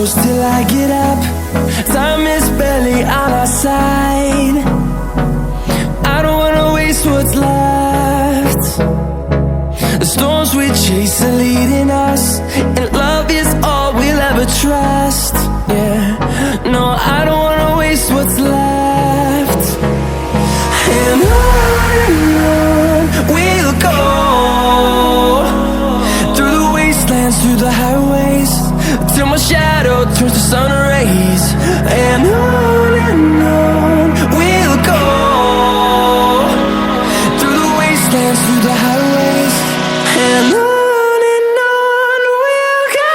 close till I get up. Time is barely on our side. I don't wanna waste what's left. The storms we chase are leading us, and love is all we'll ever trust. Yeah, no, I don't wanna waste what's left. And on we'll go, through the wastelands, through the highways, till my shadow turns to sun rays. And on we'll go, through the wastelands, through the highways, and on we'll go.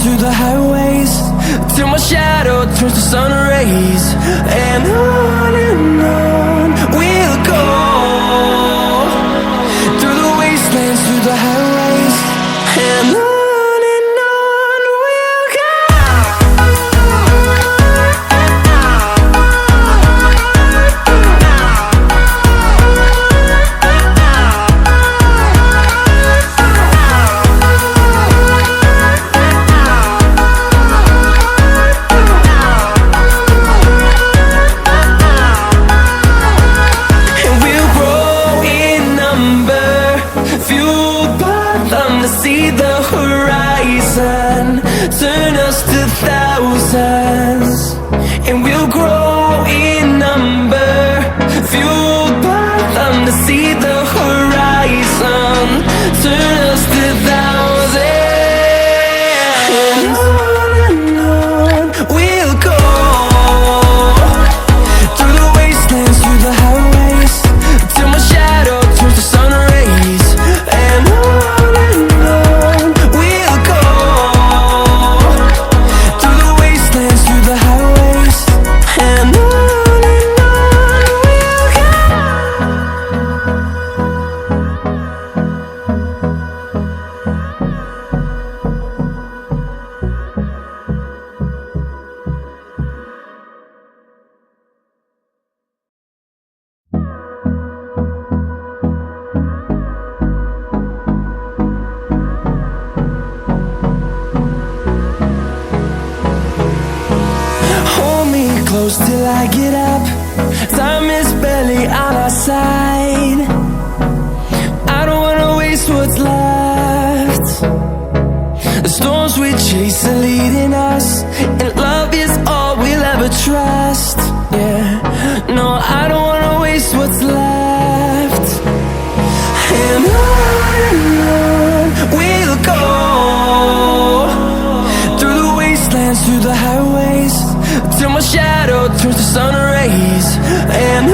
Through the highways, till my shadow turns to sun rays. And on we'll go, through the wastelands, through the highways, and on we'll go. See the horizon turn us to thousands, and we'll grow in number, fueled by them. To see the horizon turn us to thousands, and on we'll go, through the wastelands, through the highways, till my shadow turns to sun rays. And close till I get up. Time is barely on our side. I don't wanna waste what's left. The storms we chase are leading us, and love is all we'll ever trust. Yeah, no, I don't wanna waste what's left. And on we'll go, through the wastelands, through the highways, till my shadow turns to sun rays. And